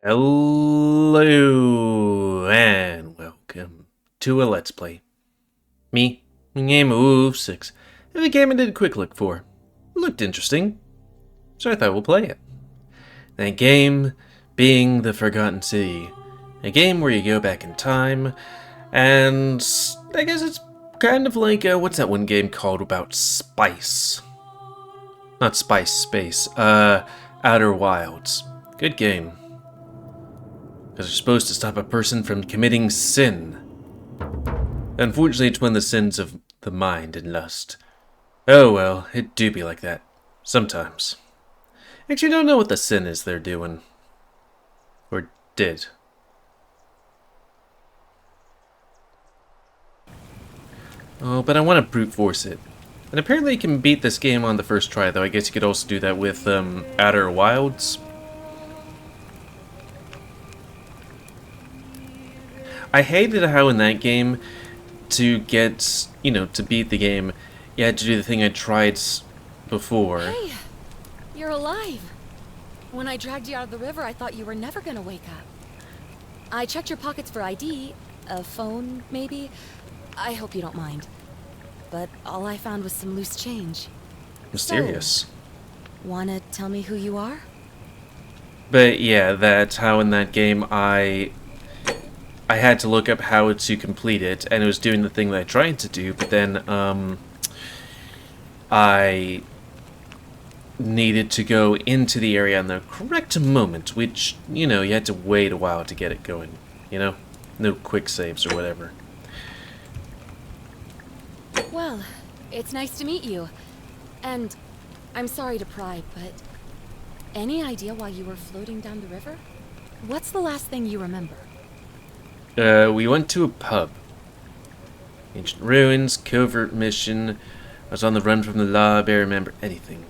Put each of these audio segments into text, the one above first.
Hello and welcome to a Let's Play. Me, GamerWolfSix, and the game I did a quick look for. It looked interesting, so I thought we'll play it. That game being The Forgotten City, a game where you go back in time, and I guess it's kind of like, what's that one game called about spice? Not Spice, Space, Outer Wilds. Good game. Because you're supposed to stop a person from committing sin. Unfortunately, it's one of the sins of the mind and lust. Oh well, it do be like that. Sometimes. Actually, I don't know what the sin is they're doing. Or did. Oh, but I want to brute force it. And apparently you can beat this game on the first try, though I guess you could also do that with, Outer Wilds. I hated how in that game, to get, to beat the game, you had to do the thing I tried before. Hey, you're alive. When I dragged you out of the river, I thought you were never gonna wake up. I checked your pockets for ID, a phone, maybe. I hope you don't mind. But all I found was some loose change. Mysterious. So, wanna tell me who you are? But yeah, that's how in that game I had to look up how to complete it, and it was doing the thing that I tried to do, but then, I needed to go into the area in the correct moment, which, you had to wait a while to get it going, No quick saves or whatever. Well, it's nice to meet you. And I'm sorry to pry, but any idea why you were floating down the river? What's the last thing you remember? We went to a pub. Ancient ruins, covert mission. I was on the run from the law, I barely remember anything.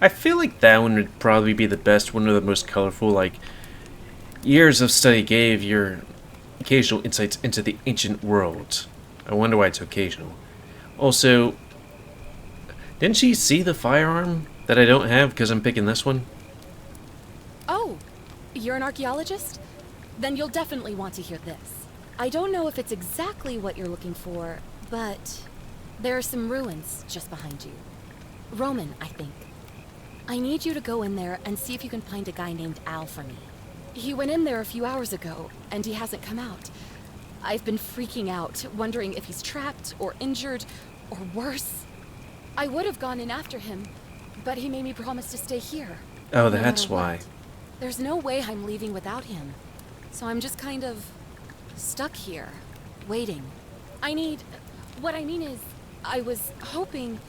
I feel like that one would probably be the best one, or the most colorful. Like, years of study gave your occasional insights into the ancient world. I wonder why it's occasional. Also, didn't she see the firearm that I don't have because I'm picking this one? Oh, you're an archaeologist? Then you'll definitely want to hear this. I don't know if it's exactly what you're looking for, but there are some ruins just behind you. Roman, I think. I need you to go in there and see if you can find a guy named Al for me. He went in there a few hours ago, and he hasn't come out. I've been freaking out, wondering if he's trapped or injured, or worse. I would have gone in after him, but he made me promise to stay here. Oh, no that's matter why. what. There's no way I'm leaving without him. So I'm just kind of stuck here, waiting. What I mean is, I was hoping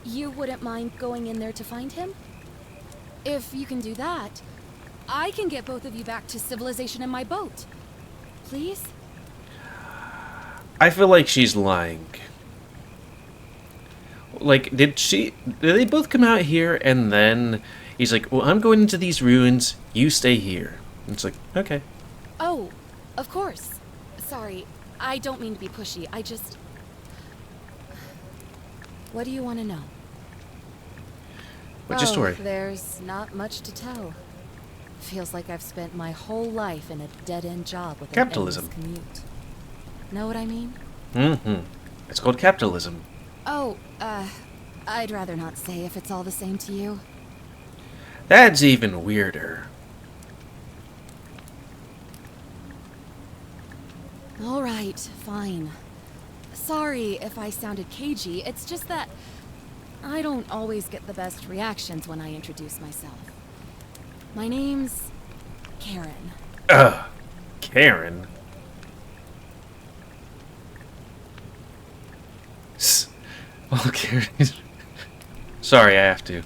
you wouldn't mind going in there to find him. If you can do that, I can get both of you back to civilization in my boat. Please? I feel like she's lying. Like, did they both come out here and then he's like, well, I'm going into these ruins, you stay here. And it's like, okay. Oh, of course. Sorry, I don't mean to be pushy. What do you want to know? What's your story? There's not much to tell. Feels like I've spent my whole life in a dead-end job with Capitalism. an endless commute. Know what I mean? Mm-hmm. It's called capitalism. Oh, I'd rather not say if it's all the same to you. That's even weirder. All right, fine. Sorry if I sounded cagey, it's just that I don't always get the best reactions when I introduce myself. My name's Karen. Karen? Well, Karen. Sorry, I have to.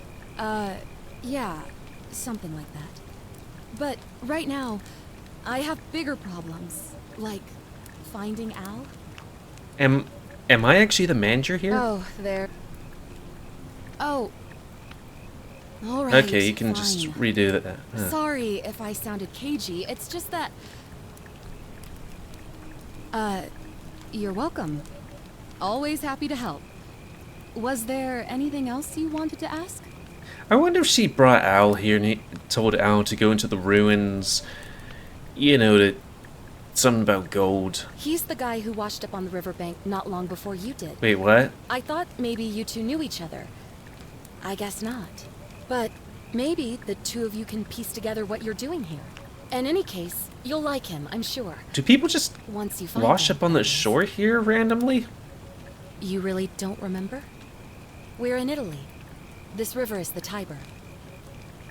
Yeah, something like that. But right now, I have bigger problems, like finding Al. Am I actually the manager here? Oh, there. Oh. All right. Okay, you can just redo that. Sorry if I sounded cagey. It's just that. You're welcome. Always happy to help. Was there anything else you wanted to ask? I wonder if she brought Al here and he told Al to go into the ruins. You know, something about gold. He's the guy who washed up on the riverbank not long before you did. Wait, what? I thought maybe you two knew each other. I guess not. But maybe the two of you can piece together what you're doing here. In any case, you'll like him, I'm sure. Do people just Once you find wash him, up on the that is. shore here randomly? You really don't remember? We're in Italy. This river is the Tiber.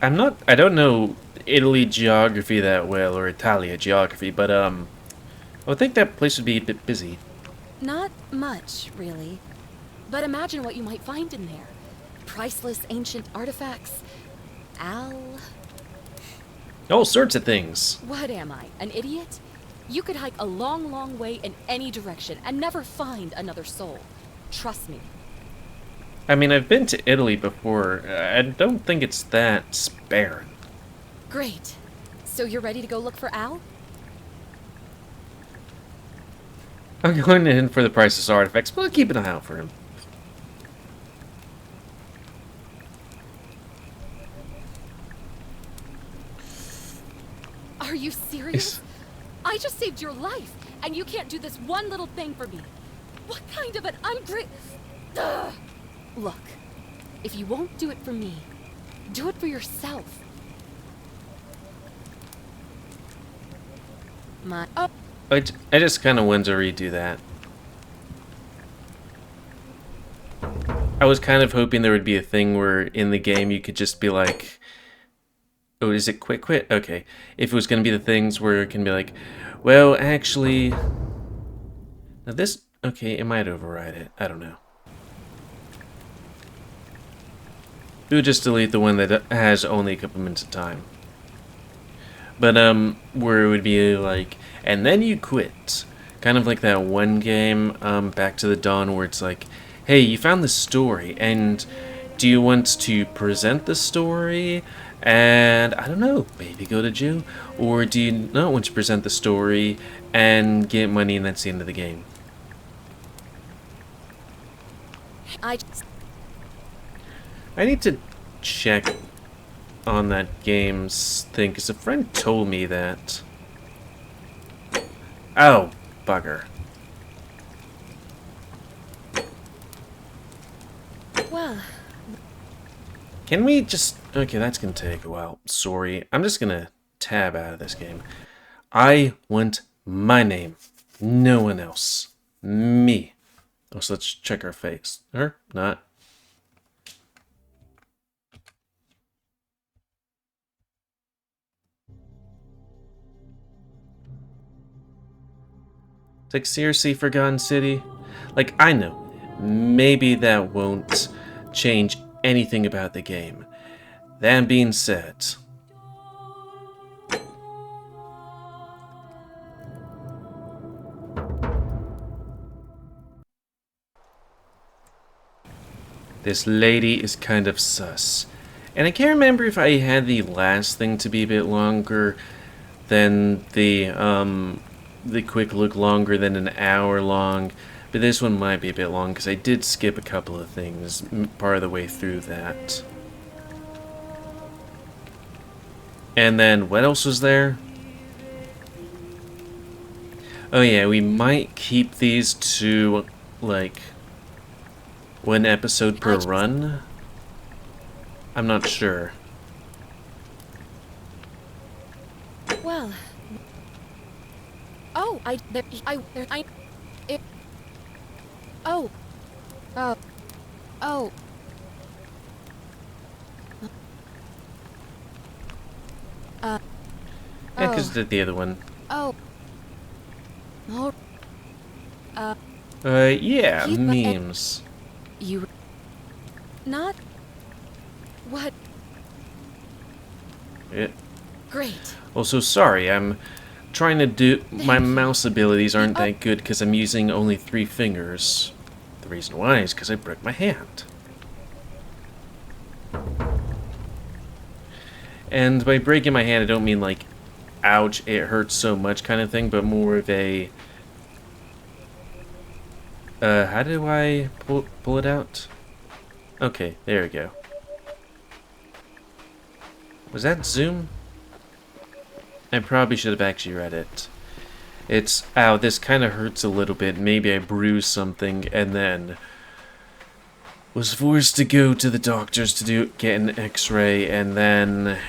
I don't know Italy geography that well, or Italia geography, but I would think that place would be a bit busy. Not much, really. But imagine what you might find in there. Priceless ancient artifacts. All sorts of things. What am I, an idiot? You could hike a long, long way in any direction and never find another soul. Trust me. I mean, I've been to Italy before. I don't think it's that barren. Great. So you're ready to go look for Al? I'm going in for the priceless artifacts, but I'll keep an eye out for him. Are you serious? I just saved your life, and you can't do this one little thing for me. What kind of an Ugh. Look, if you won't do it for me, do it for yourself. I just kind of wanted to redo that. I was kind of hoping there would be a thing where in the game you could just be like, oh, is it quick quit? Okay. If it was going to be the things where it can be like, well, actually, now this, okay, it might override it. I don't know. It would just delete the one that has only a couple minutes of time. But, where it would be like, and then you quit. Kind of like that one game, Back to the Dawn, where it's like, hey, you found the story, and do you want to present the story? And, I don't know, maybe go to jail? Or do you not want to present the story and get money and that's the end of the game? I need to check on that game's thing, because a friend told me that. Oh, bugger. Well, Can we just... Okay, that's going to take a while. Sorry. I'm just going to tab out of this game. I want my name. No one else. Me. Oh, so let's check our face. Or not. It's like, seriously, Forgotten City? Like, I know, maybe that won't change anything about the game. That being said, this lady is kind of sus. And I can't remember if I had the last thing to be a bit longer than the quick look longer than an hour long, but this one might be a bit long because I did skip a couple of things part of the way through that. And then what else was there? Oh yeah, we might keep these to like one episode per run. I'm not sure. well. Oh, oh. Oh. Yeah, because did the other one. Oh. Oh. Yeah, Keep- memes. You... Not... What? Yeah. Great. Also, sorry, I'm trying to do... My mouse abilities aren't that good because I'm using only 3 fingers. The reason why is because I broke my hand. And by breaking my hand, I don't mean like, ouch, it hurts so much kind of thing, but more of a... how do I pull it out? Okay, there we go. Was that zoom? I probably should have actually read it. It's, ow, this kind of hurts a little bit. Maybe I bruised something and then was forced to go to the doctors to get an x-ray, and then,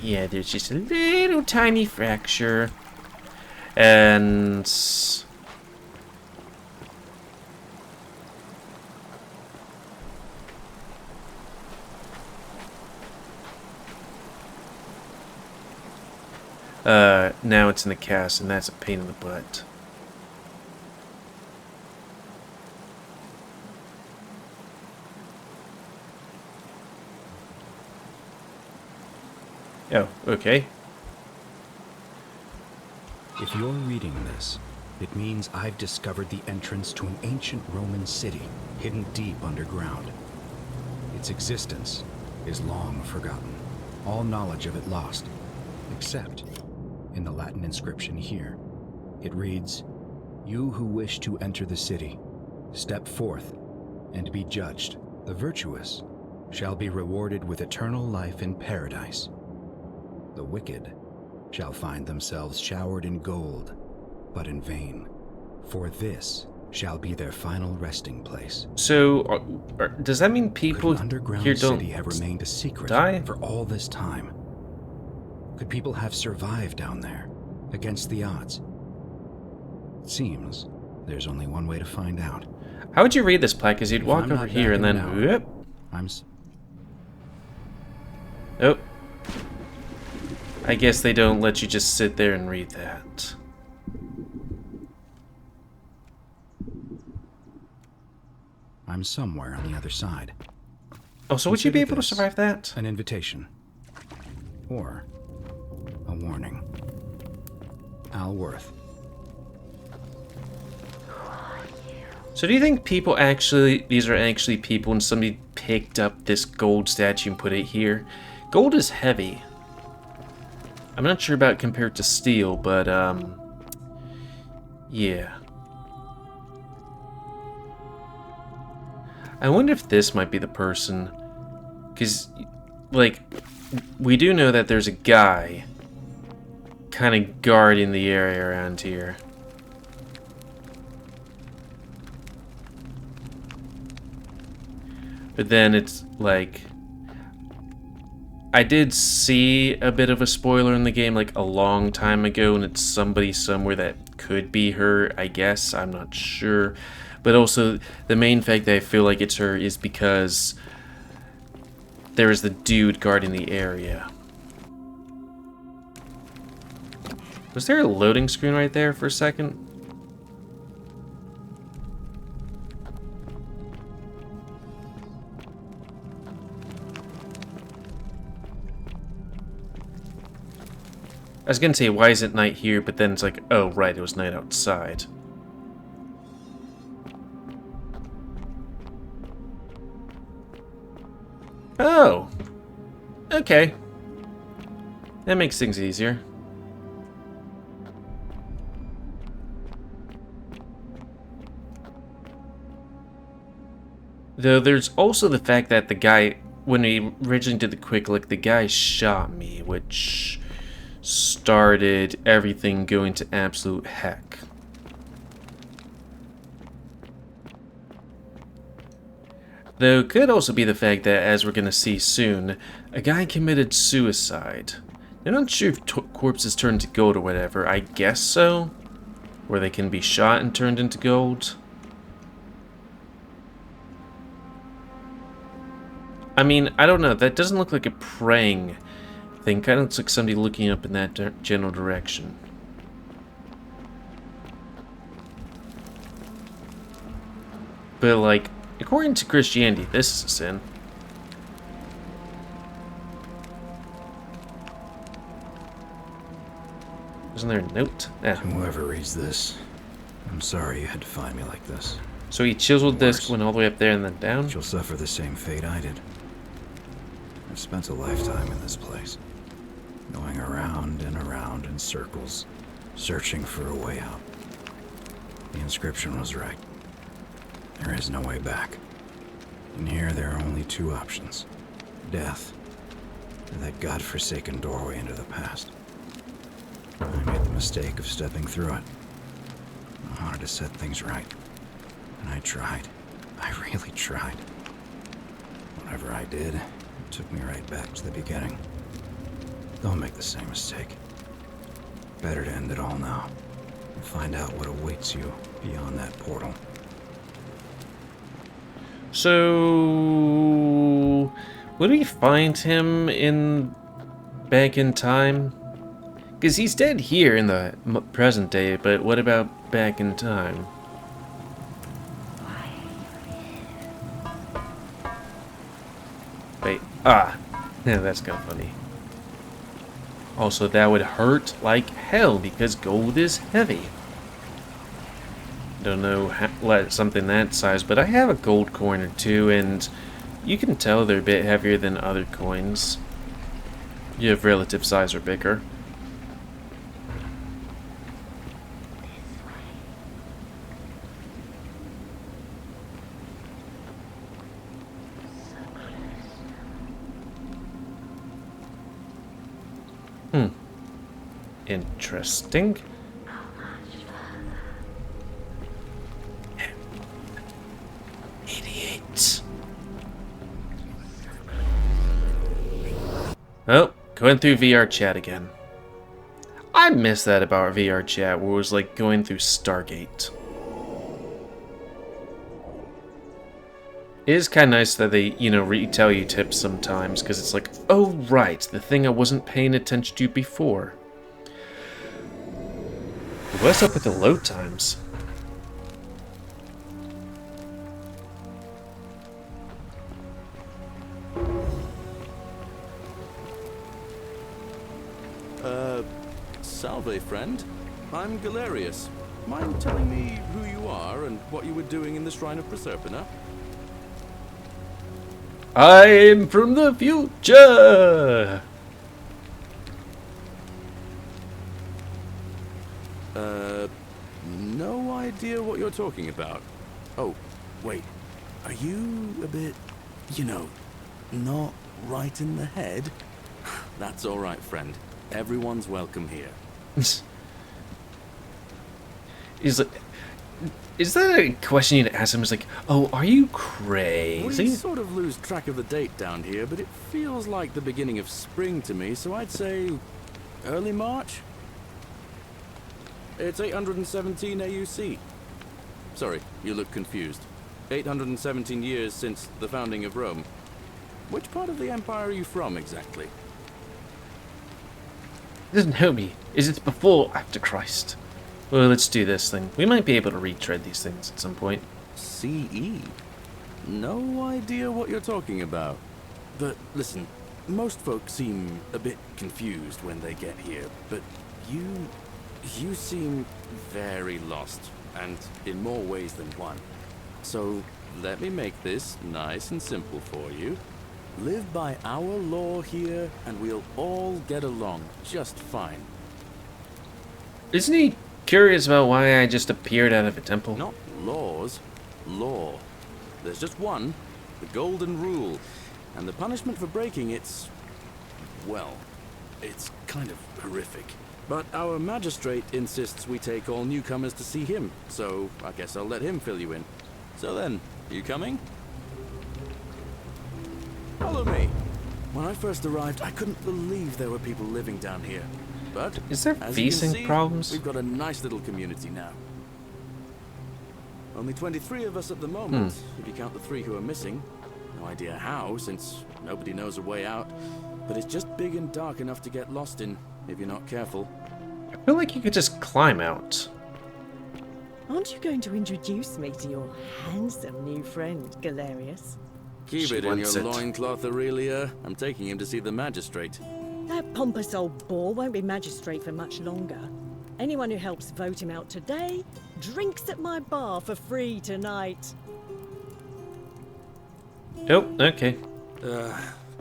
yeah, there's just a little tiny fracture. And now it's in the cast, and that's a pain in the butt. Oh, okay. If you're reading this, it means I've discovered the entrance to an ancient Roman city hidden deep underground. Its existence is long forgotten, all knowledge of it lost, except in the Latin inscription here. It reads, "You who wish to enter the city, step forth and be judged. The virtuous shall be rewarded with eternal life in paradise. The wicked shall find themselves showered in gold, but in vain, for this shall be their final resting place." So, does that mean people Could an underground here don't city have remained a secret die? for all this time? Could people have survived down there, against the odds? It seems there's only one way to find out. How would you read this plaque? Because you'd If walk I'm over not here and back then, in an hour, whoop. Oh. I guess they don't let you just sit there and read that. I'm somewhere on the other side. Oh, so would you be Consider able to this survive that? an invitation. Or a warning. Al Worth. So do you think people actually, these are actually people and somebody picked up this gold statue and put it here? Gold is heavy. I'm not sure about compared to steel, but, yeah. I wonder if this might be the person. Because, like, we do know that there's a guy kind of guarding the area around here. But then it's like, I did see a bit of a spoiler in the game like a long time ago, and it's somebody somewhere that could be her, I guess. I'm not sure. But also, the main fact that I feel like it's her is because there is the dude guarding the area. Was there a loading screen right there for a second? I was gonna say, why is it night here? But then it's like, oh, right, it was night outside. Oh! Okay. That makes things easier. Though there's also the fact that the guy, when we originally did the quick look, the guy shot me, which started everything going to absolute heck. Though it could also be the fact that, as we're going to see soon, a guy committed suicide. I'm not sure if corpses turn to gold or whatever. I guess so. Where they can be shot and turned into gold. I mean, I don't know. That doesn't look like a praying thing. Kind of looks like somebody looking up in that general direction. But, like, according to Christianity, this is a sin. Isn't there a note? Yeah. Whoever reads this, I'm sorry you had to find me like this. So he chiseled this, went all the way up there and then down? You'll suffer the same fate I did. I've spent a lifetime in this place, going around and around in circles, searching for a way out. The inscription was right. There is no way back. In here, there are only two options. Death, and that godforsaken doorway into the past. I made the mistake of stepping through it. I wanted to set things right. And I tried. I really tried. Whatever I did, it took me right back to the beginning. Don't make the same mistake. Better to end it all now. And find out what awaits you beyond that portal. So, would we find him back in time? Because he's dead here in the present day, but what about back in time? Wait, yeah, that's kind of funny. Also, that would hurt like hell because gold is heavy. Don't know something that size, but I have a gold coin or two, and you can tell they're a bit heavier than other coins. You have relative size or bigger. Interesting. Idiot. Oh, going through VR chat again. I miss that about VR chat, where it was like going through Stargate. It is kind of nice that they, retell you tips sometimes, because it's like, oh right, the thing I wasn't paying attention to before. What's up with the load times? Salve, friend. I'm Galerius. Mind telling me who you are and what you were doing in the Shrine of Proserpina? I'm from the future! No idea what you're talking about. Oh, wait. Are you a bit, not right in the head? That's all right, friend. Everyone's welcome here. Is that a question you'd ask him? Is like, oh, are you crazy? We sort of lose track of the date down here, but it feels like the beginning of spring to me, so I'd say early March? It's 817 AUC. Sorry, you look confused. 817 years since the founding of Rome. Which part of the Empire are you from, exactly? He doesn't know me. Is it before or after Christ? Well, let's do this thing. We might be able to retread these things at some point. CE? No idea what you're talking about. But listen, most folks seem a bit confused when they get here, but you seem very lost, and in more ways than one. So let me make this nice and simple for you. Live by our law here, and we'll all get along just fine. Isn't he curious about why I just appeared out of a temple? Not laws, law. There's just one, the golden rule, and the punishment for breaking it's kind of horrific. But our magistrate insists we take all newcomers to see him, so I guess I'll let him fill you in. So then, you coming? Follow me. When I first arrived, I couldn't believe there were people living down here. But Is there as you can VSync see, problems? we've got a nice little community now. Only 23 of us at the moment, if you count the 3 who are missing. No idea how, since nobody knows a way out. But it's just big and dark enough to get lost in, if you're not careful. I feel like you could just climb out. Aren't you going to introduce me to your handsome new friend, Galerius? Keep She it in wants your it. loincloth, Aurelia. I'm taking him to see the magistrate. That pompous old bore won't be magistrate for much longer. Anyone who helps vote him out today drinks at my bar for free tonight. Oh, okay.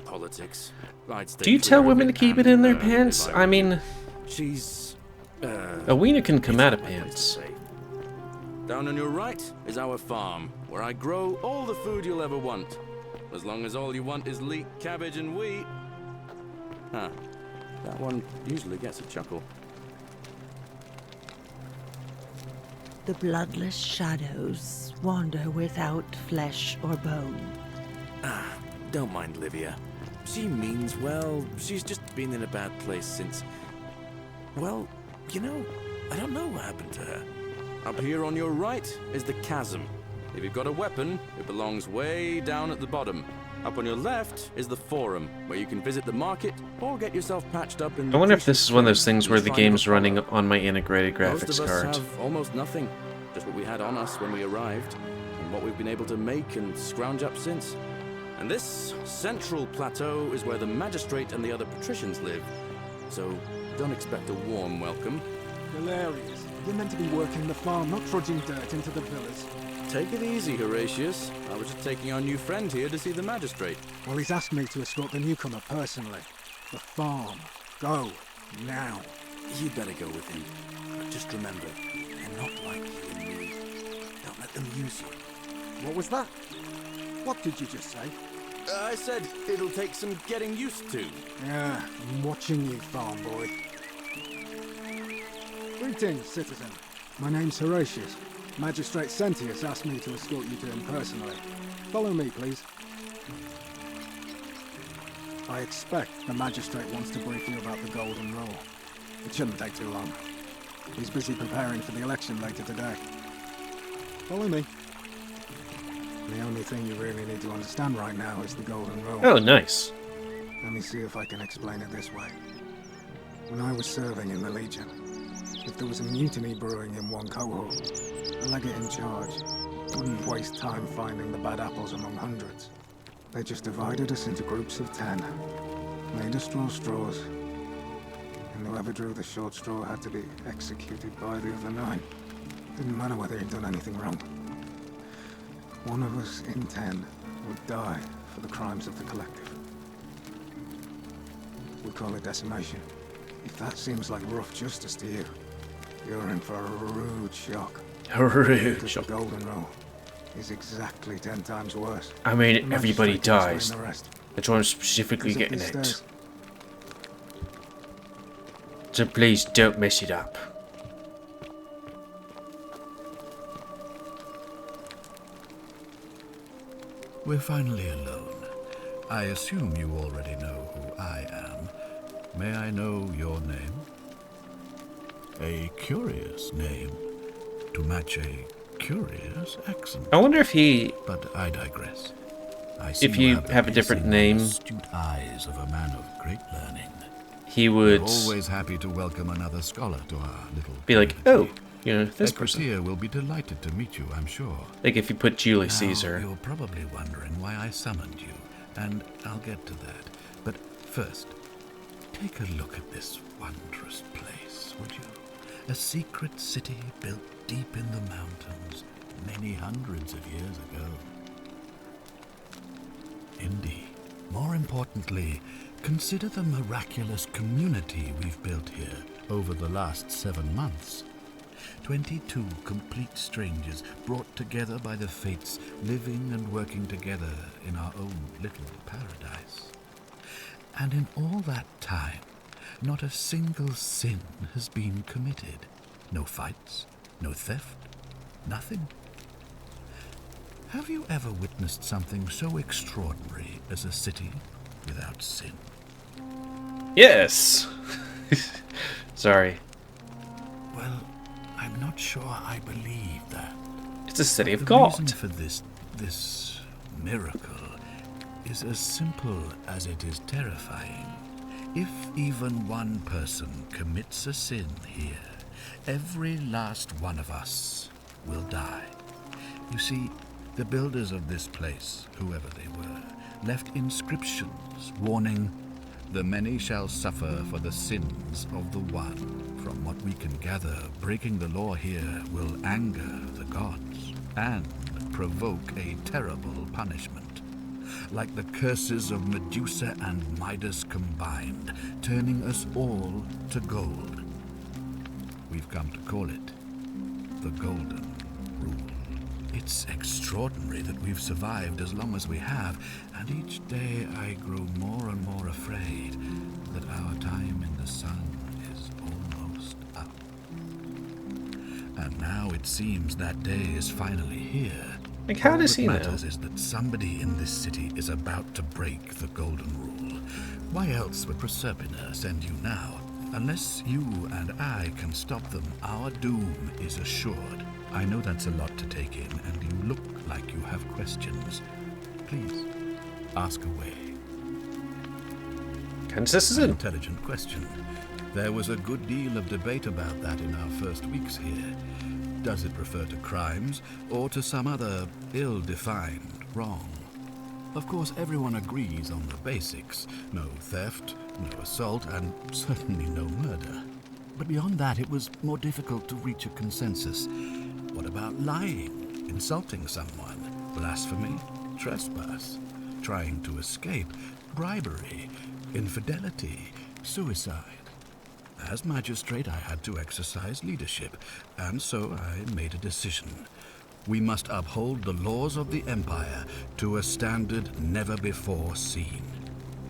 Politics. I'd stay Do you clear tell of women to keep it in their pants? if I mean, She's... a wiener can come it's out of not my place to pants. say. Down on your right is our farm, where I grow all the food you'll ever want. as long as all you want is leek, cabbage, and wheat. Huh. That one usually gets a chuckle. The bloodless shadows wander without flesh or bone. Don't mind Livia. She means well. She's just been in a bad place since... Well, you know, I don't know what happened to her. Up here on your right is the chasm. If you've got a weapon, it belongs way down at the bottom. Up on your left is the forum, where you can visit the market or get yourself patched up in... I wonder if this is one of those things where the game's running on my integrated graphics Most of us card. have almost nothing. Just what we had on us when we arrived, and what we've been able to make and scrounge up since. And this central plateau is where the magistrate and the other patricians live. So don't expect a warm welcome. Hilarious. You're meant to be working the farm, not trudging dirt into the villas. Take it easy, Horatius. I was just taking our new friend here to see the magistrate. Well, he's asked me to escort the newcomer personally. The farm. Go. Now. You'd better go with him. But just remember, they're not like you and me. Don't let them use you. What was that? What did you just say? I said it'll take some getting used to. Yeah, I'm watching you, farm boy. Greetings, citizen. My name's Horatius. Magistrate Sentius asked me to escort you to him personally. Follow me, please. I expect the magistrate wants to brief you about the Golden Rule. It shouldn't take too long. He's busy preparing for the election later today. Follow me. The only thing you really need to understand right now is the Golden Rule. Oh, nice. Let me see if I can explain it this way. When I was serving in the Legion, if there was a mutiny brewing in one cohort, the legate in charge wouldn't waste time finding the bad apples among hundreds. They just divided us into groups of 10, made us draw straws, and whoever drew the short straw had to be executed by the other 9. Didn't matter whether he'd done anything wrong. One of us in 10 would die for the crimes of the collective. We call it decimation. If that seems like rough justice to you, you're in for a rude shock. Rude Because shock. the Golden Rule is exactly 10 times worse. I mean, The everybody magistrate can dies. explain the rest. That's why I'm specifically Visit getting these it. stairs. So please don't mess it up. We're finally alone. I assume you already know who I am. May I know your name? A curious name to match a curious accent. I wonder if he... But I digress. I see If you the have a different piercing, name- astute eyes of a man of great learning. he would Always happy to welcome another scholar to our little be like, community. oh, you know, this person. Equitier will be delighted to meet you, I'm sure. Like if you put Julius Now, Caesar. You're probably wondering why I summoned you, and I'll get to that. But first, take a look at this wondrous place, would you? A secret city built deep in the mountains, many hundreds of years ago. Indeed. More importantly, consider the miraculous community we've built here over the last 7 months. 22 complete strangers brought together by the fates, living and working together in our own little paradise. And in all that time, not a single sin has been committed. No fights, no theft, nothing. Have you ever witnessed something so extraordinary as a city without sin? Yes! Sorry. Well, I'm not sure I believe that. It's a city of The God. reason for this miracle is as simple as it is terrifying. If even one person commits a sin here, every last one of us will die. You see, the builders of this place, whoever they were, left inscriptions warning, "The many shall suffer for the sins of the one." From what we can gather, breaking the law here will anger the gods and provoke a terrible punishment. Like the curses of Medusa and Midas combined, turning us all to gold. We've come to call it the Golden Rule. It's extraordinary that we've survived as long as we have, and each day I grow more and more afraid that our time in the sun is almost up. And now it seems that day is finally here. Like, how does he All know? that matters is that somebody in this city is about to break the Golden Rule. Why else would Proserpina send you now? Unless you and I can stop them, our doom is assured. I know that's a lot to take in, and you look like you have questions. Please, ask away. Kind of An citizen. intelligent question. There was a good deal of debate about that in our first weeks here. Does it refer to crimes, or to some other ill-defined wrong? Of course, everyone agrees on the basics. No theft, no assault, and certainly no murder. But beyond that, it was more difficult to reach a consensus. What about lying, insulting someone, blasphemy, trespass, trying to escape, bribery, infidelity, suicide? As magistrate, I had to exercise leadership, and so I made a decision. We must uphold the laws of the Empire to a standard never before seen.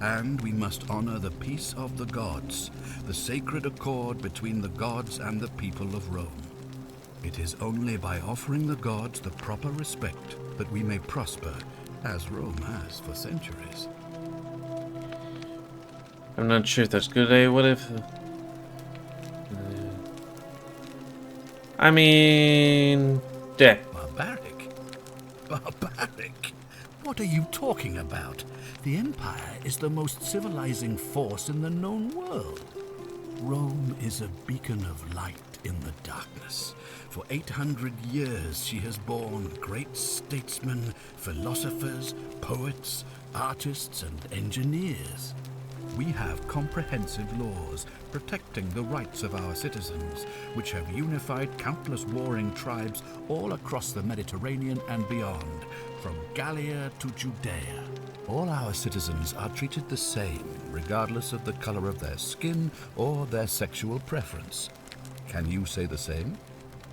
And we must honor the peace of the gods, the sacred accord between the gods and the people of Rome. It is only by offering the gods the proper respect that we may prosper, as Rome has for centuries. I'm not sure if that's a good idea. What if... I mean... Yeah. Barbaric? Barbaric? What are you talking about? The Empire is the most civilizing force in the known world. Rome is a beacon of light in the darkness. For 800 years she has borne great statesmen, philosophers, poets, artists, and engineers. We have comprehensive laws protecting the rights of our citizens, which have unified countless warring tribes all across the Mediterranean and beyond, from Gallia to Judea. All our citizens are treated the same, regardless of the color of their skin or their sexual preference. Can you say the same?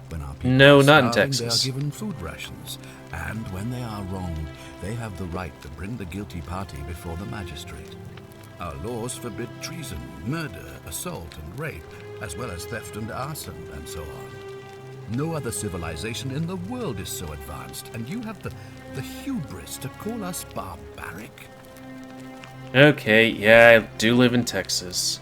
When our people No, are not in starving, Texas. they are given food rations, and when they are wronged, they have the right to bring the guilty party before the magistrate. Our laws forbid treason, murder, assault, and rape, as well as theft and arson, and so on. No other civilization in the world is so advanced, and you have the hubris to call us barbaric? Okay, yeah, I do live in Texas.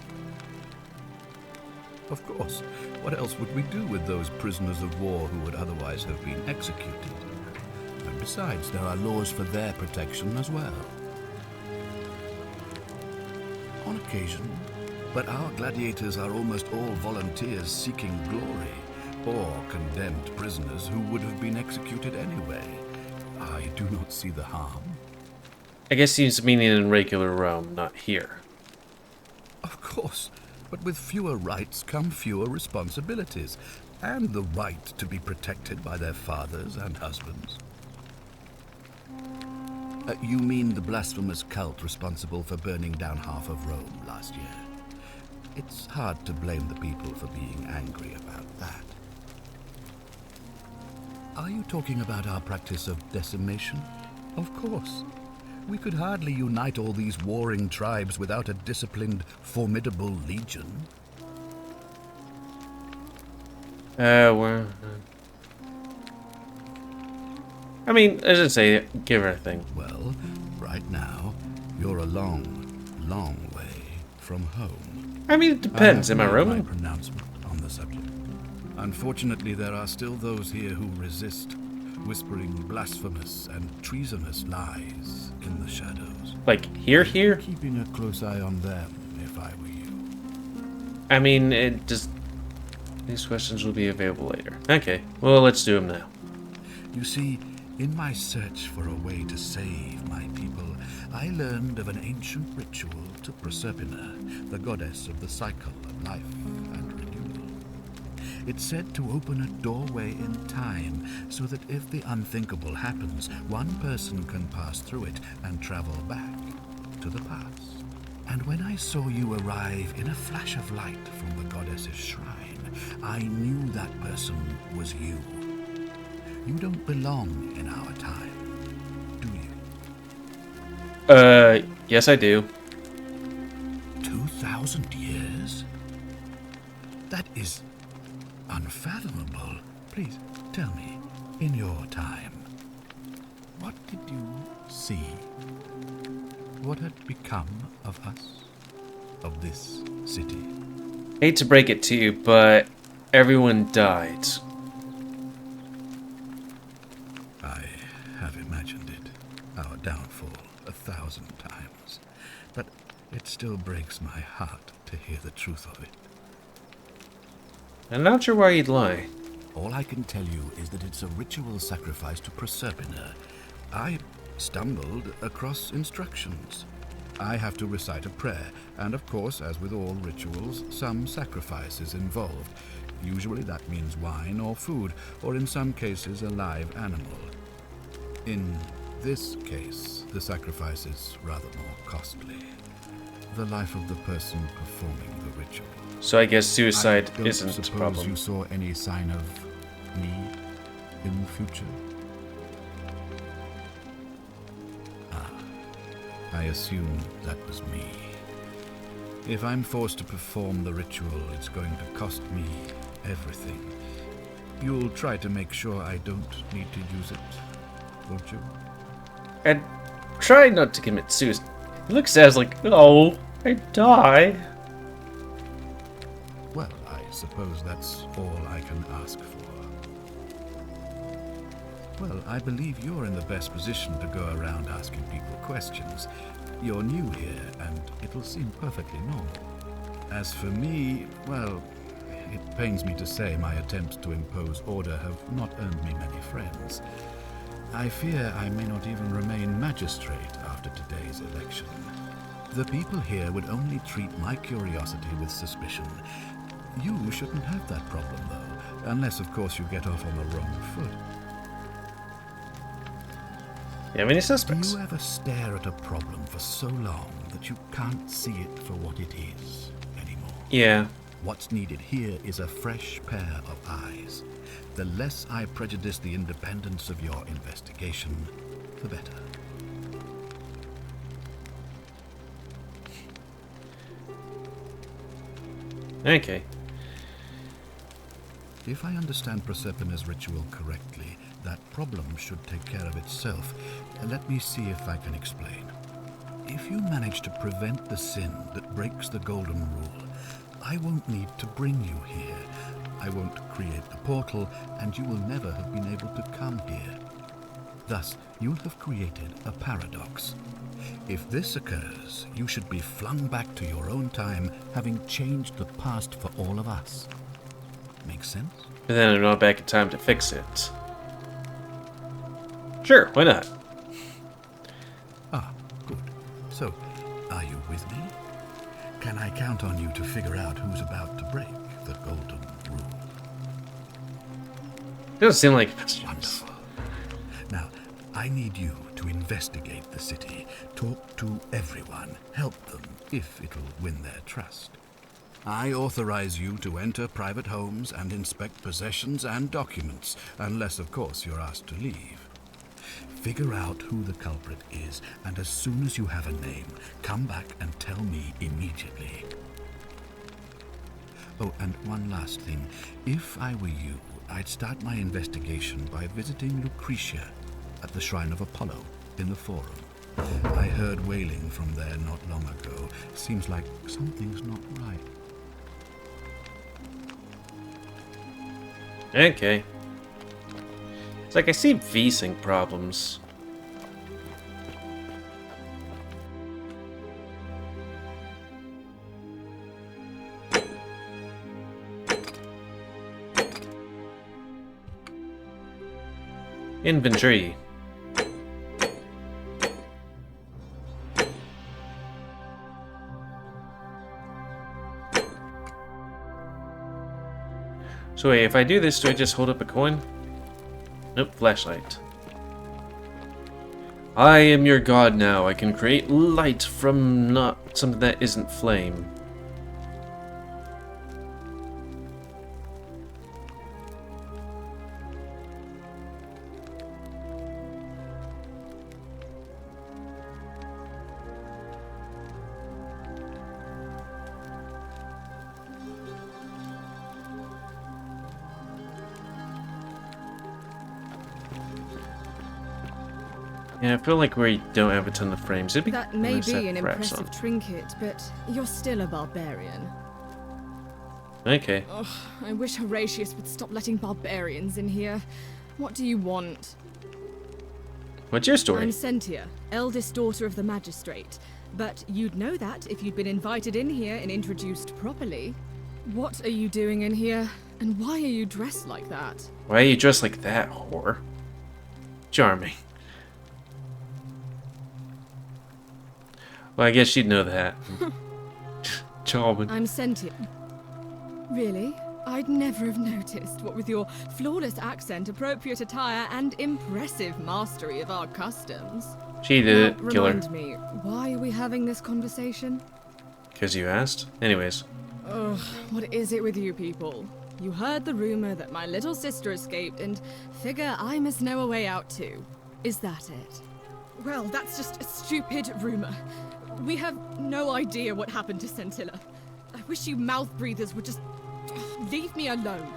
Of course. What else would we do with those prisoners of war who would otherwise have been executed? And besides, there are laws for their protection as well. On occasion, but our gladiators are almost all volunteers seeking glory, or condemned prisoners who would have been executed anyway. I do not see the harm. I guess he's meaning in regular Rome, not here. Of course, but with fewer rights come fewer responsibilities, and the right to be protected by their fathers and husbands. You mean the blasphemous cult responsible for burning down half of Rome last year? It's hard to blame the people for being angry about that. Are you talking about our practice of decimation? Of course. We could hardly unite all these warring tribes without a disciplined, formidable legion. Well... I mean, as I say, give her a thing. Well, right now, you're a long, long way from home. I mean, it depends. Am I made my Roman? pronouncement on the subject. Unfortunately, there are still those here who resist, whispering blasphemous and treasonous lies in the shadows. Like, here? Keeping a close eye on them, if I were you. I mean, it just... These questions will be available later. Okay, well, let's do them now. You see, in my search for a way to save my people, I learned of an ancient ritual to Proserpina, the goddess of the cycle of life and renewal. It's said to open a doorway in time, so that if the unthinkable happens, one person can pass through it and travel back to the past. And when I saw you arrive in a flash of light from the goddess's shrine, I knew that person was you. You don't belong in our time, do you? Yes I do. 2,000 years? That is unfathomable. Please tell me, in your time, what did you see? What had become of us? Of this city? Hate to break it to you, but everyone died. I have imagined it, our downfall, 1,000 times. But it still breaks my heart to hear the truth of it. I'm not sure why you'd lie. All I can tell you is that it's a ritual sacrifice to Proserpina. I stumbled across instructions. I have to recite a prayer, and of course, as with all rituals, some sacrifice is involved. Usually that means wine or food, or in some cases a live animal. In this case, the sacrifice is rather more costly. The life of the person performing the ritual. So I guess suicide I isn't a suppose problem. you saw any sign of me in the future? I assume that was me. If I'm forced to perform the ritual, it's going to cost me everything. You'll try to make sure I don't need to use it, won't you? And try not to commit suicide. It looks as like, oh, I die. Well, I suppose that's all I can ask for. Well, I believe you're in the best position to go around asking people questions. You're new here, and it'll seem perfectly normal. As for me, well, it pains me to say my attempts to impose order have not earned me many friends. I fear I may not even remain magistrate after today's election. The people here would only treat my curiosity with suspicion. You shouldn't have that problem, though, unless, of course, you get off on the wrong foot. You have any Do suspects? you ever stare at a problem for so long that you can't see it for what it is anymore? Yeah. What's needed here is a fresh pair of eyes. The less I prejudice the independence of your investigation, the better. Okay. If I understand Proserpina's ritual correctly, that problem should take care of itself. Let me see if I can explain. If you manage to prevent the sin that breaks the Golden Rule, I won't need to bring you here. I won't create the portal, and you will never have been able to come here. Thus, you'll have created a paradox. If this occurs, you should be flung back to your own time, having changed the past for all of us. Make sense? But then I'm not back in time to fix it. Sure, why not? Ah, good. So, are you with me? Can I count on you to figure out who's about to break the Golden Rule? Doesn't seem like Wonderful. Now, I need you to investigate the city, talk to everyone, help them if it'll win their trust. I authorize you to enter private homes and inspect possessions and documents, unless, of course, you're asked to leave. Figure out who the culprit is, and as soon as you have a name, come back and tell me immediately. Oh, and one last thing. If I were you, I'd start my investigation by visiting Lucretia at the Shrine of Apollo in the Forum. I heard wailing from there not long ago. Seems like something's not right. Okay. It's like I see V-Sync problems. Inventory. So wait, if I do this, do I just hold up a coin? Nope, flashlight. I am your god now. I can create light from not something that isn't flame. Yeah, I feel like we don't have a ton of frames. It'd be That may nice to be have an fraps impressive trinket, but you're still a barbarian. on. Okay. Ugh, I wish Horatius would stop letting barbarians in here. What do you want? What's your story? I'm Sentia, eldest daughter of the magistrate. But you'd know that if you'd been invited in here and introduced properly. What are you doing in here? And why are you dressed like that? Why are you dressed like that, whore? Charming. Well, I guess she'd know that. Charming. I'm Sentia. Really? I'd never have noticed, what with your flawless accent, appropriate attire, and impressive mastery of our customs. She did it. Kill her. Remind me, why are we having this conversation? Because you asked? Anyways. Ugh, what is it with you people? You heard the rumor that my little sister escaped and figure I must know a way out too. Is that it? Well, that's just a stupid rumor. We have no idea what happened to Scintilla. I wish you mouth breathers would just leave me alone.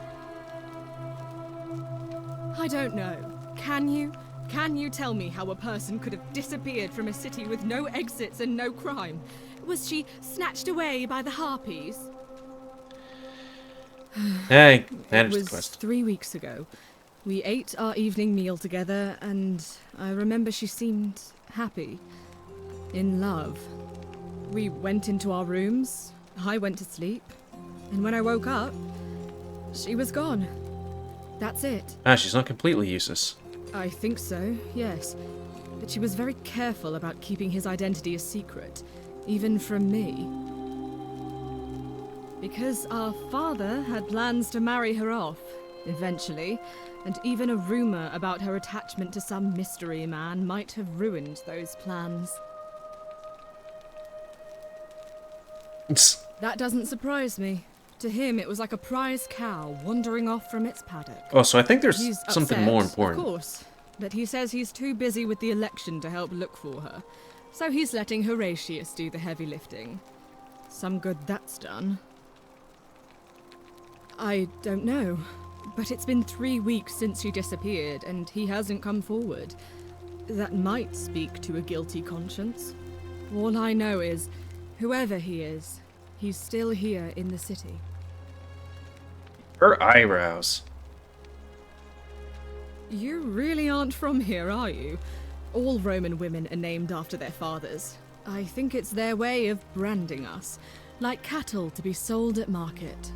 I don't know. Can you? Can you tell me how a person could have disappeared from a city with no exits and no crime? Was she snatched away by the harpies? Hey, It managed the was quest. 3 weeks ago. We ate our evening meal together, and I remember she seemed happy. In love. We went into our rooms, I went to sleep, and when I woke up, she was gone. That's it. Ah, she's not completely useless. I think so, yes. But she was very careful about keeping his identity a secret, even from me. Because our father had plans to marry her off, eventually, and even a rumor about her attachment to some mystery man might have ruined those plans. That doesn't surprise me. To him, it was like a prize cow wandering off from its paddock. Oh, so I think there's He's something upset, more important. Of course, but he says he's too busy with the election to help look for her. So he's letting Horatius do the heavy lifting. Some good that's done. I don't know, but it's been 3 weeks since she disappeared, and he hasn't come forward. That might speak to a guilty conscience. All I know is, whoever he is, he's still here in the city. Her eyebrows. You really aren't from here, are you? All Roman women are named after their fathers. I think it's their way of branding us, like cattle to be sold at market.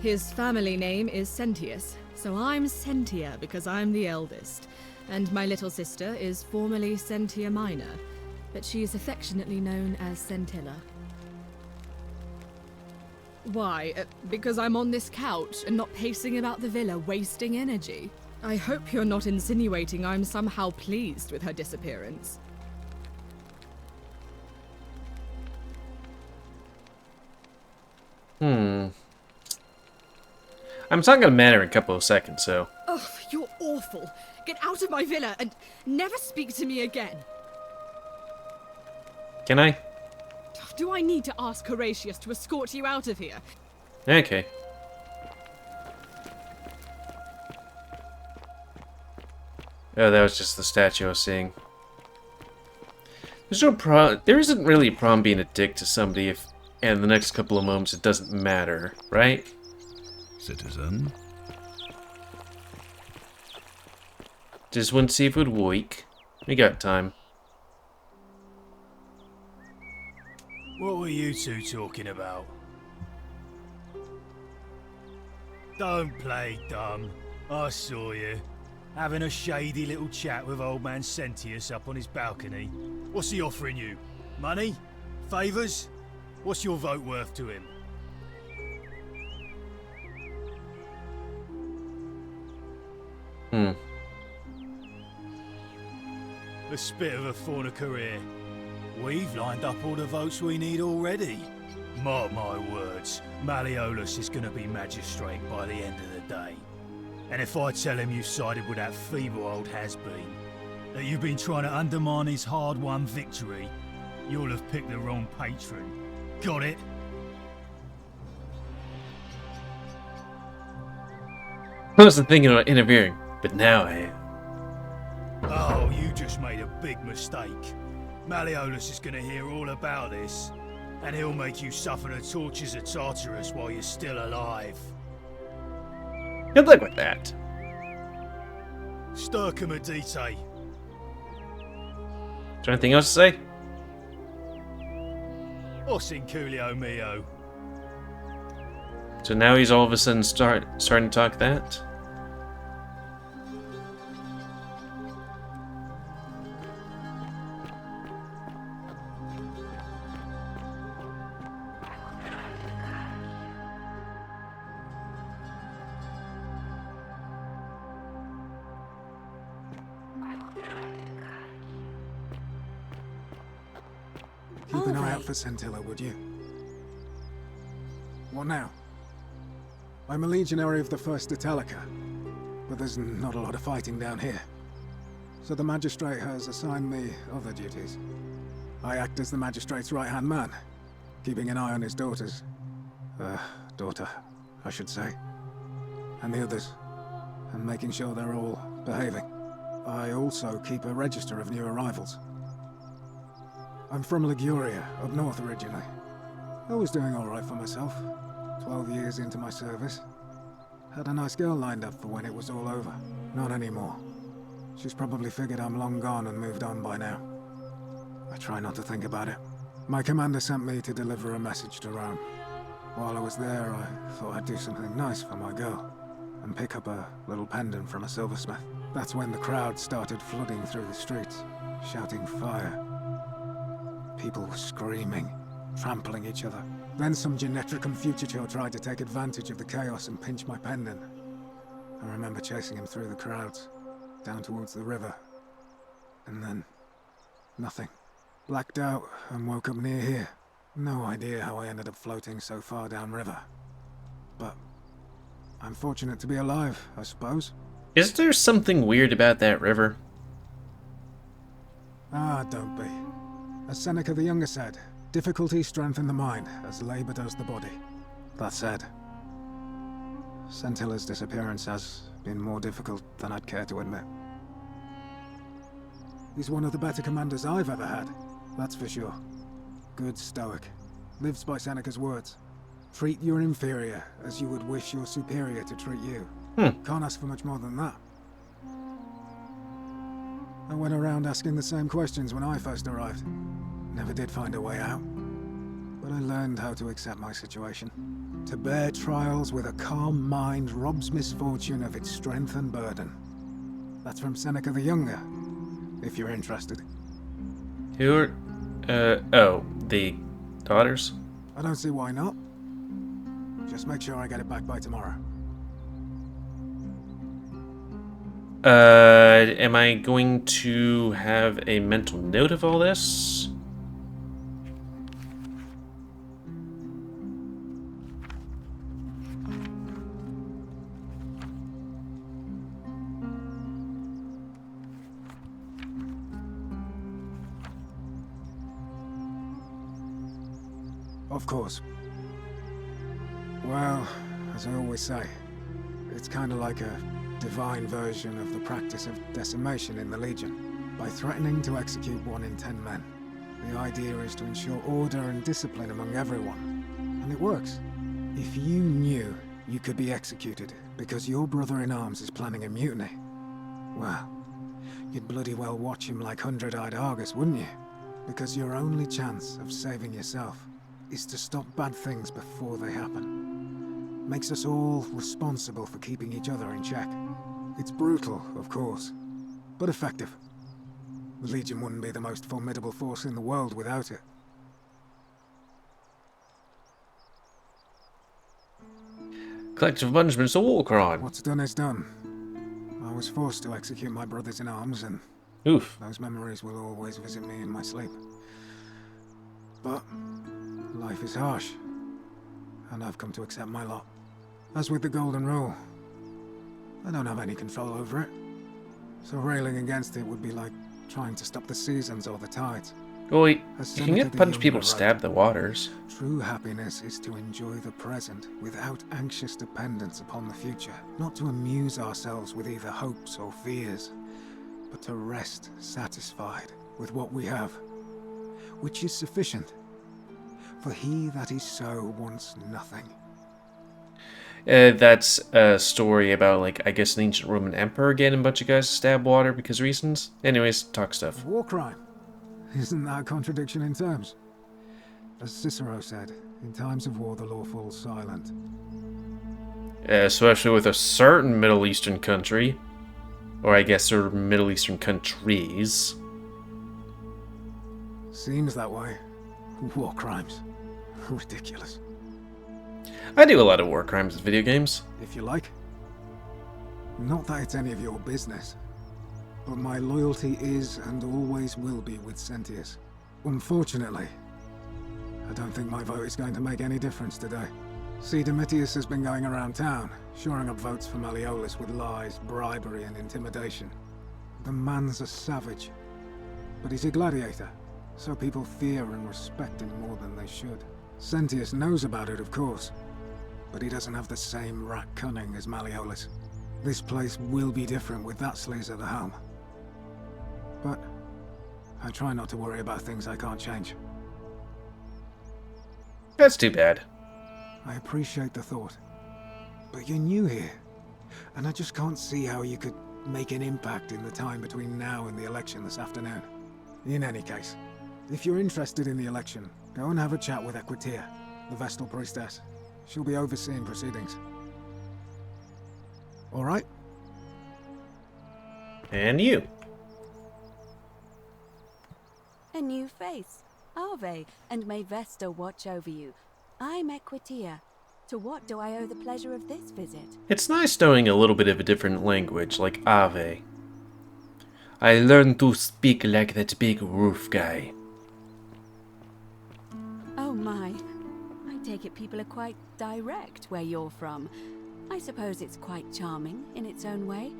His family name is Sentius, so I'm Sentia because I'm the eldest, and my little sister is formerly Sentia Minor, but she is affectionately known as Scintilla. Why? Because I'm on this couch and not pacing about the villa, wasting energy? I hope you're not insinuating I'm somehow pleased with her disappearance. I'm talking to Manor in a couple of seconds, so... Ugh, you're awful. Get out of my villa and never speak to me again. Can I? Do I need to ask Horatius to escort you out of here? Okay. Oh, that was just the statue I was seeing. There isn't really a problem being a dick to somebody if, in the next couple of moments, it doesn't matter, right? Citizen? Just one seafood week. We got time. What were you two talking about? Don't play dumb. I saw you. Having a shady little chat with old man Sentius up on his balcony. What's he offering you? Money? Favours? What's your vote worth to him? A spit of a fauna career. We've lined up all the votes we need already. Mark my words, Malleolus is going to be magistrate by the end of the day. And if I tell him you sided with that feeble old has-been, that you've been trying to undermine his hard-won victory, you'll have picked the wrong patron. Got it? I wasn't thinking about interfering, but now I am. Oh, you just made a big mistake. Malleolus is gonna hear all about this, and he'll make you suffer the tortures of Tartarus while you're still alive. Good luck with that. Stircum adite. Is there anything else to say? Osinculio mio. So now he's all of a sudden starting to talk that? Keep an eye out for Scintilla, would you? What now? I'm a legionary of the 1st Italica, but there's not a lot of fighting down here. So the Magistrate has assigned me other duties. I act as the Magistrate's right-hand man, keeping an eye on his daughters. Daughter, I should say. And the others, and making sure they're all behaving. I also keep a register of new arrivals. I'm from Liguria, up north originally. I was doing alright for myself. 12 years into my service. Had a nice girl lined up for when it was all over. Not anymore. She's probably figured I'm long gone and moved on by now. I try not to think about it. My commander sent me to deliver a message to Rome. While I was there, I thought I'd do something nice for my girl. And pick up a little pendant from a silversmith. That's when the crowd started flooding through the streets, shouting fire. People were screaming, trampling each other. Then some Genetricum Fugitor tried to take advantage of the chaos and pinch my pendant. I remember chasing him through the crowds, down towards the river. And then, nothing. Blacked out and woke up near here. No idea how I ended up floating so far downriver. But I'm fortunate to be alive, I suppose. Is there something weird about that river? Ah, don't be. As Seneca the Younger said, difficulty strengthens the mind, as labor does the body. That said, Scintilla's disappearance has been more difficult than I'd care to admit. He's one of the better commanders I've ever had, that's for sure. Good stoic. Lives by Seneca's words. Treat your inferior as you would wish your superior to treat you. Can't ask for much more than that. I went around asking the same questions when I first arrived. Never did find a way out. But I learned how to accept my situation. To bear trials with a calm mind robs misfortune of its strength and burden. That's from Seneca the Younger, if you're interested. Who are... oh, the daughters? I don't see why not. Just make sure I get it back by tomorrow. Am I going to have a mental note of all this? Of course. Well, as I always say, it's kind of like a divine version of the practice of decimation in the Legion. By threatening to execute 1 in 10 men, the idea is to ensure order and discipline among everyone. And it works. If you knew you could be executed because your brother-in-arms is planning a mutiny, well, you'd bloody well watch him like 100-eyed Argus, wouldn't you? Because your only chance of saving yourself is to stop bad things before they happen. Makes us all responsible for keeping each other in check. It's brutal, of course, but effective. The Legion wouldn't be the most formidable force in the world without it. Collective punishments of war crime. What's done is done. I was forced to execute my brothers-in-arms, and Oof. those memories will always visit me in my sleep. But life is harsh, and I've come to accept my lot. As with the Golden Rule, I don't have any control over it. So railing against it would be like trying to stop the seasons or the tides. Well, you As can Seneca get the punished Younger people wrote, stab the waters. True happiness is to enjoy the present without anxious dependence upon the future. Not to amuse ourselves with either hopes or fears, but to rest satisfied with what we have, which is sufficient. For he that is so wants nothing. That's a story about, like, I guess an ancient Roman emperor getting a bunch of guys to stab water because reasons. Anyways, talk stuff. War crime. Isn't that a contradiction in terms? As Cicero said, in times of war the law falls silent. Especially with a certain Middle Eastern country. Or I guess certain Middle Eastern countries. Seems that way. War crimes. Ridiculous. I do a lot of war crimes in video games. If you like. Not that it's any of your business. But my loyalty is and always will be with Sentius. Unfortunately, I don't think my vote is going to make any difference today. See, Domitius has been going around town, shoring up votes for Malleolus with lies, bribery, and intimidation. The man's a savage, but he's a gladiator, so people fear and respect him more than they should. Sentius knows about it, of course, but he doesn't have the same rat cunning as Malleolus. This place will be different with that sleaze at the helm. But I try not to worry about things I can't change. That's too bad. I appreciate the thought, but you're new here, and I just can't see how you could make an impact in the time between now and the election this afternoon. In any case, if you're interested in the election, go and have a chat with Equitia, the Vestal Priestess. She'll be overseeing proceedings. All right? And you. A new face. Ave, and may Vesta watch over you. I'm Equitia. To what do I owe the pleasure of this visit? It's nice knowing a little bit of a different language, like Ave. I learned to speak like that big roof guy. Oh my. I take it people are quite direct where you're from. I suppose it's quite charming in its own way.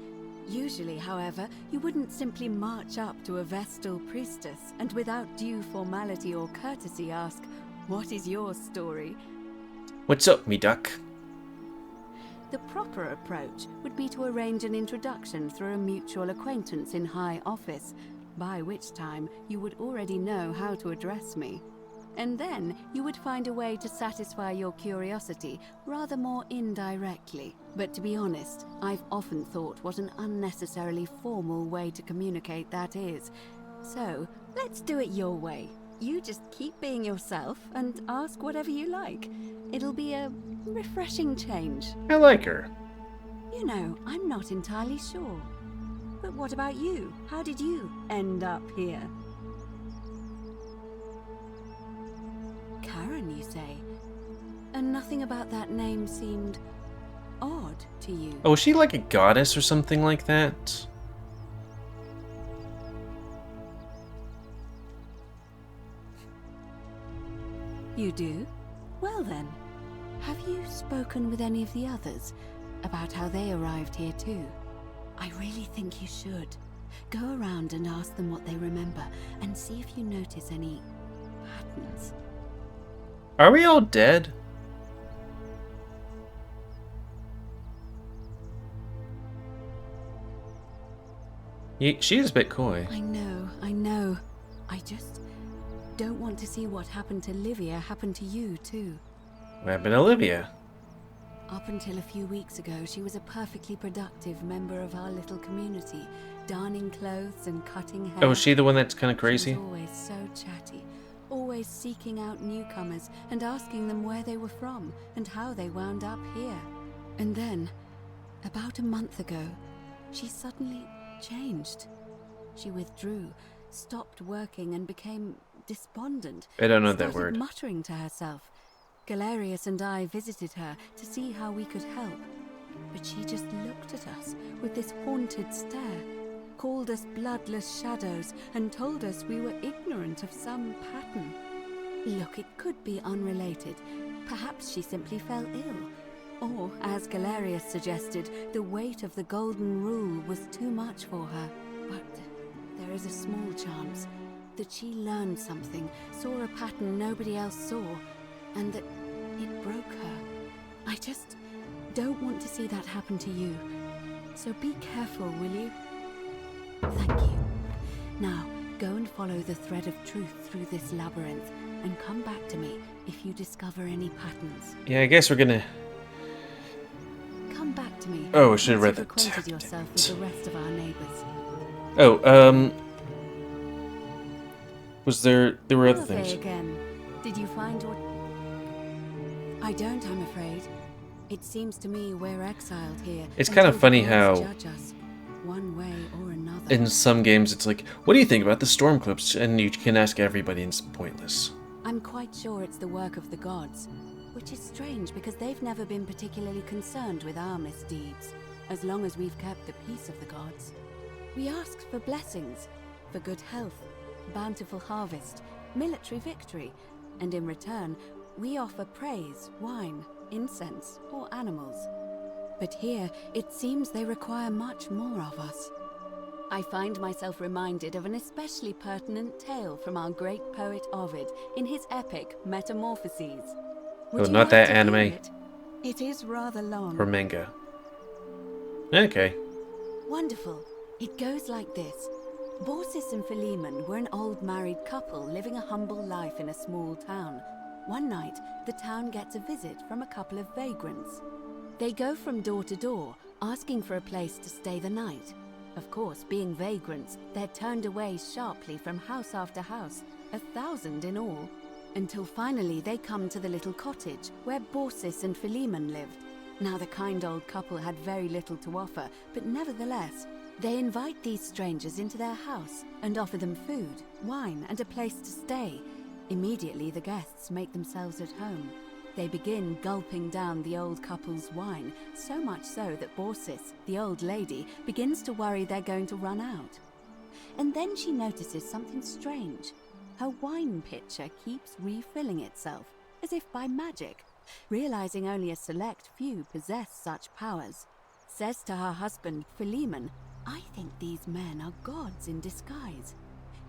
Usually, however, you wouldn't simply march up to a Vestal priestess and without due formality or courtesy ask, "What is your story?" What's up, me duck? The proper approach would be to arrange an introduction through a mutual acquaintance in high office, by which time you would already know how to address me. And then you would find a way to satisfy your curiosity rather more indirectly. But to be honest, I've often thought what an unnecessarily formal way to communicate that is. So, let's do it your way. You just keep being yourself and ask whatever you like. It'll be a refreshing change. I like her. You know, I'm not entirely sure. But what about you? How did you end up here? Karen, you say? And nothing about that name seemed odd to you. Oh, is she like a goddess or something like that? You do? Well then, have you spoken with any of the others about how they arrived here too? I really think you should. Go around and ask them what they remember and see if you notice any patterns. Are we all dead? She's a bit coy. I know. I just don't want to see what happened to Livia happen to you too. What happened to Olivia? Up until a few weeks ago, she was a perfectly productive member of our little community, darning clothes and cutting hair. Oh, is she the one that's kind of crazy? She was always so chatty, always seeking out newcomers and asking them where they were from and how they wound up here. And then, about a month ago, she suddenly changed. She withdrew, stopped working and became despondent. I don't know that Started word. muttering to herself. Galerius and I visited her to see how we could help, but she just looked at us with this haunted stare, called us bloodless shadows, and told us we were ignorant of some pattern. Look, it could be unrelated. Perhaps she simply fell ill. Or, as Galerius suggested, the weight of the golden rule was too much for her. But there is a small chance that she learned something, saw a pattern nobody else saw, and that it broke her. I just don't want to see that happen to you. So be careful, will you? Thank you. Now, Go and follow the thread of truth through this labyrinth, and come back to me if you discover any patterns. Yeah, I guess we're gonna... Come back to me. Oh, I should have read once that. you've acquainted yourself with the rest of our neighbors. Oh, was there were other Holiday things. again. Did you find what... I don't, I'm afraid. It seems to me we're exiled here. It's kind of until funny the gods how judge us, one way or another. in some games it's like, what do you think about the Stormcloaks? And you can ask everybody and it's pointless. I'm quite sure it's the work of the gods, which is strange because they've never been particularly concerned with our misdeeds, as long as we've kept the peace of the gods. We ask for blessings, for good health, bountiful harvest, military victory, and in return, we offer praise, wine, incense, or animals. But here, it seems they require much more of us. I find myself reminded of an especially pertinent tale from our great poet Ovid in his epic Metamorphoses. Would you not like that to hear anime. it? It is rather long. Or manga. Okay. Wonderful. It goes like this. Baucis and Philemon were an old married couple living a humble life in a small town. One night, the town gets a visit from a couple of vagrants. They go from door to door, asking for a place to stay the night. Of course, being vagrants, they're turned away sharply from house after house, 1,000 in all, until finally they come to the little cottage where Baucis and Philemon lived. Now, the kind old couple had very little to offer, but nevertheless, they invite these strangers into their house and offer them food, wine, and a place to stay. Immediately, the guests make themselves at home. They begin gulping down the old couple's wine, so much so that Baucis, the old lady, begins to worry they're going to run out. And then she notices something strange. Her wine pitcher keeps refilling itself, as if by magic. Realizing only a select few possess such powers, says to her husband, Philemon, "I think these men are gods in disguise."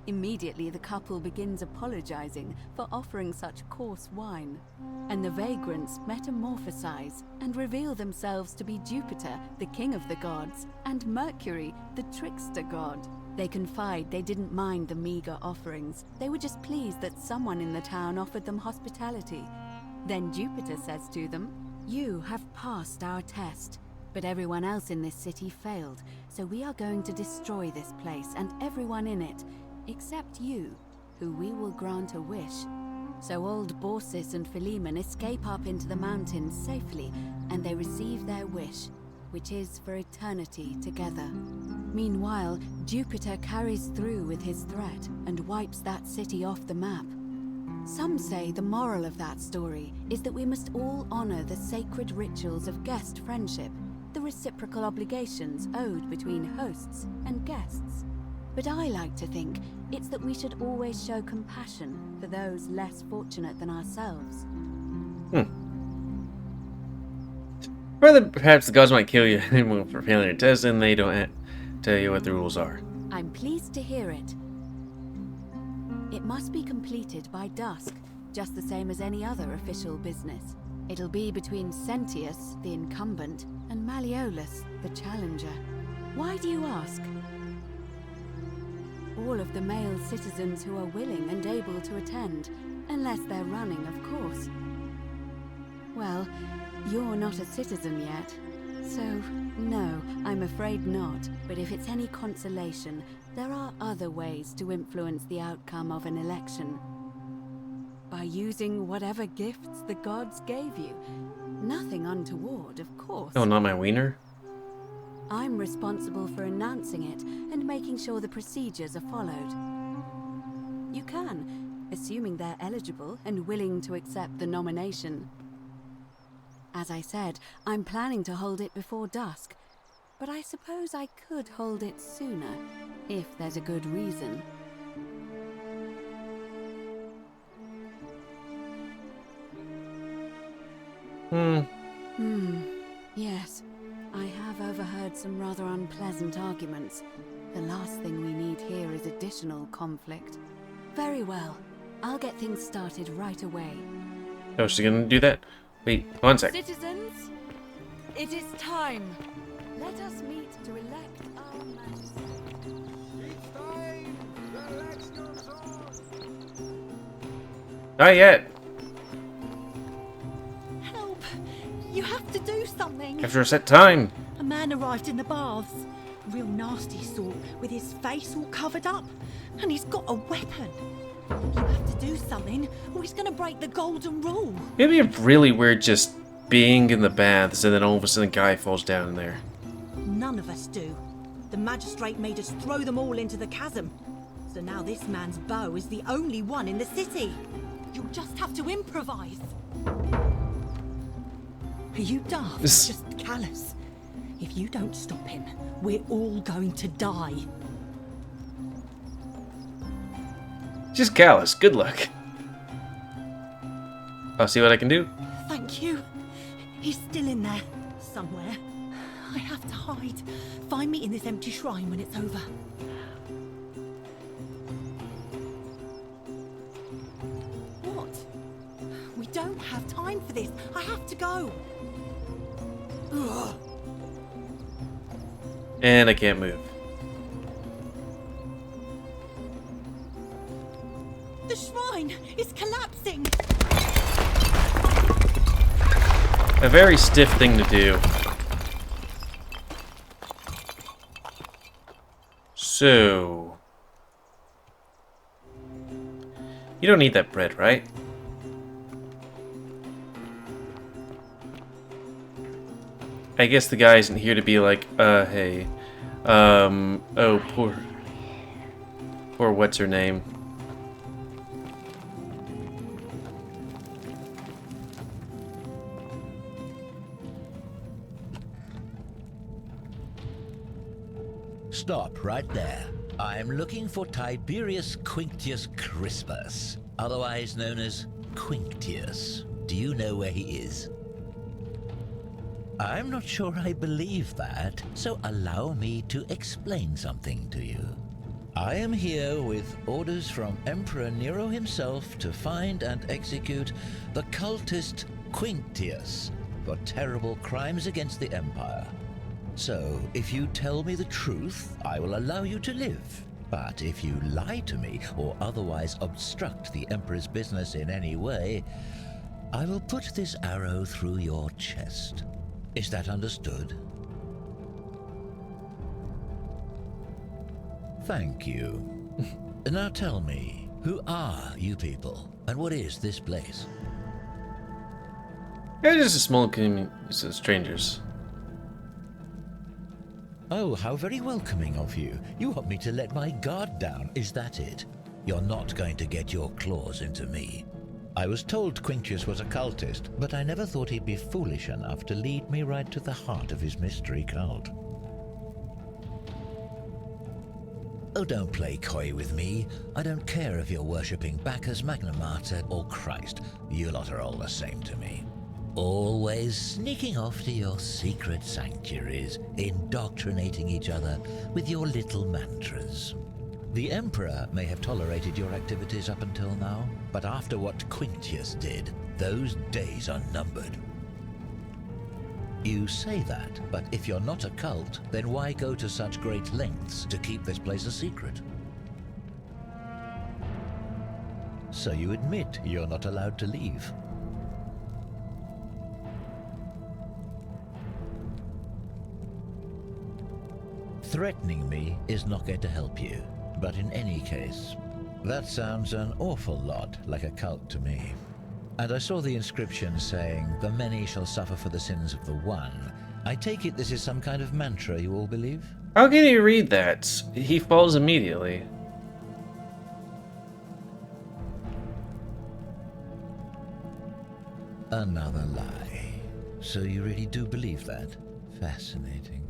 Immediately, the couple begins apologizing for offering such coarse wine, and the vagrants metamorphosize and reveal themselves to be Jupiter, the king of the gods, and Mercury, the trickster god. They confide they didn't mind the meager offerings. They were just pleased that someone in the town offered them hospitality. Then Jupiter says to them, "You have passed our test, but everyone else in this city failed, so we are going to destroy this place and everyone in it, except you, who we will grant a wish." So old Baucis and Philemon escape up into the mountains safely, and they receive their wish, which is for eternity together. Meanwhile, Jupiter carries through with his threat and wipes that city off the map. Some say the moral of that story is that we must all honor the sacred rituals of guest friendship, the reciprocal obligations owed between hosts and guests. But I like to think it's that we should always show compassion for those less fortunate than ourselves. Further, perhaps the gods might kill you for failing your test and they don't tell you what the rules are. I'm pleased to hear it. It must be completed by dusk, just the same as any other official business. It'll be between Sentius, the incumbent, and Malleolus, the challenger. Why do you ask? All of the male citizens who are willing and able to attend, unless they're running, of course. Well, you're not a citizen yet, so no, I'm afraid not. But if it's any consolation, there are other ways to influence the outcome of an election. By using whatever gifts the gods gave you. Nothing untoward, of course. Oh, not my wiener? I'm responsible for announcing it and making sure the procedures are followed. You can, assuming they're eligible and willing to accept the nomination. As I said, I'm planning to hold it before dusk, but I suppose I could hold it sooner, if there's a good reason. Yes. I have overheard some rather unpleasant arguments. The last thing we need here is additional conflict. Very well. I'll get things started right away. Oh, she's gonna do that? Wait, one sec. Citizens, it is time. Let us meet to elect our majesty. It's time to elect Not yet. Help! You have to do something. After a set time. A man arrived in the baths. Real nasty sort, with his face all covered up. And he's got a weapon. You have to do something, or he's gonna break the golden rule. It'd be really weird just being in the baths and then all of a sudden a guy falls down in there. None of us do. The magistrate made us throw them all into the chasm. So now this man's bow is the only one in the city. You'll just have to improvise. Are you daft? Just callous. If you don't stop him, we're all going to die. Just callous. Good luck. I'll see what I can do. Thank you. He's still in there, somewhere. I have to hide. Find me in this empty shrine when it's over. What? We don't have time for this. I have to go. Ugh. And I can't move. The shrine is collapsing. A very stiff thing to do. So... You don't need that bread, right? I guess the guy isn't here to be like, hey. Oh, poor what's her name? Stop right there. I'm looking for Tiberius Quinctius Crispus, otherwise known as Quinctius. Do you know where he is? I'm not sure I believe that, so allow me to explain something to you. I am here with orders from Emperor Nero himself to find and execute the cultist Quinctius for terrible crimes against the Empire. So, if you tell me the truth, I will allow you to live. But if you lie to me or otherwise obstruct the Emperor's business in any way, I will put this arrow through your chest. Is that understood? Thank you. Now tell me, who are you people, and what is this place? Yeah, just a small community of strangers. Oh, how very welcoming of you. You want me to let my guard down, is that it? You're not going to get your claws into me. I was told Quinctius was a cultist, but I never thought he'd be foolish enough to lead me right to the heart of his mystery cult. Oh, don't play coy with me. I don't care if you're worshipping Bacchus, Magna Mater, or Christ. You lot are all the same to me. Always sneaking off to your secret sanctuaries, indoctrinating each other with your little mantras. The Emperor may have tolerated your activities up until now, but after what Quinctius did, those days are numbered. You say that, but if you're not a cult, then why go to such great lengths to keep this place a secret? So you admit you're not allowed to leave. Threatening me is not going to help you, but in any case, that sounds an awful lot like a cult to me. And I saw the inscription saying, "The many shall suffer for the sins of the one." I take it this is some kind of mantra you all believe? How can he read that? He falls immediately. Another lie. So you really do believe that? Fascinating.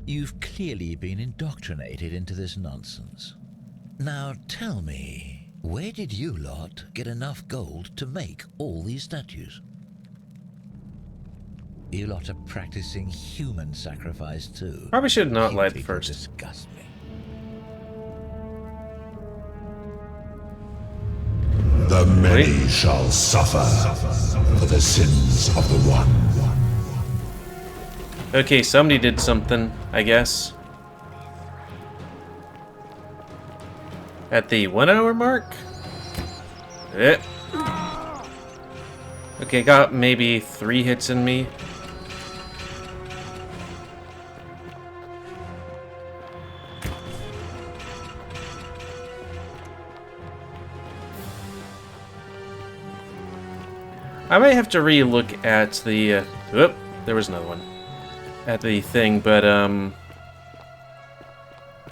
You've clearly been indoctrinated into this nonsense. Now tell me, where did you lot get enough gold to make all these statues? You lot are practicing human sacrifice too. Probably should not You lied people first. disgust me. The many shall suffer for the sins of the one. Okay, somebody did something, I guess. At the 1 hour mark? Okay, got maybe 3 hits in me. I might have to re-look at the, oop, there was another one. At the thing, but,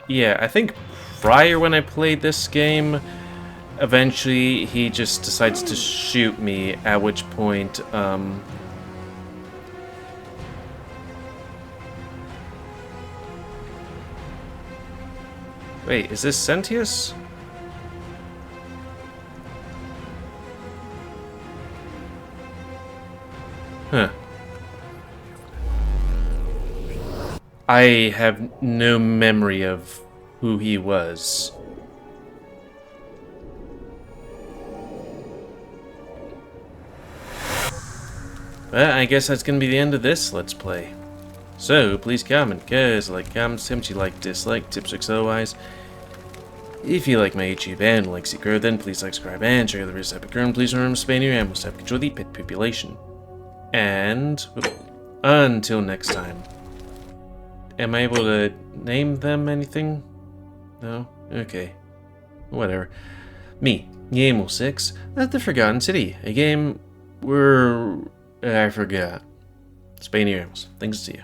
yeah, I think prior when I played this game, eventually he just decides to shoot me, at which point, wait, is this Sentius? Huh. I have no memory of who he was. Well, I guess that's gonna be the end of this Let's Play. So, please comment, guys, like, comments, tips you like, dislike, tips, tricks, otherwise. If you like my YouTube and like to grow, then please like, subscribe, and share the rest epic and please remember to spay your animals to help control the pet population. And until next time. Am I able to name them anything? No? Okay. Whatever. Me, GamerWolfSix, at the Forgotten City, a game where I forgot. Spay your animals. Thanks to you.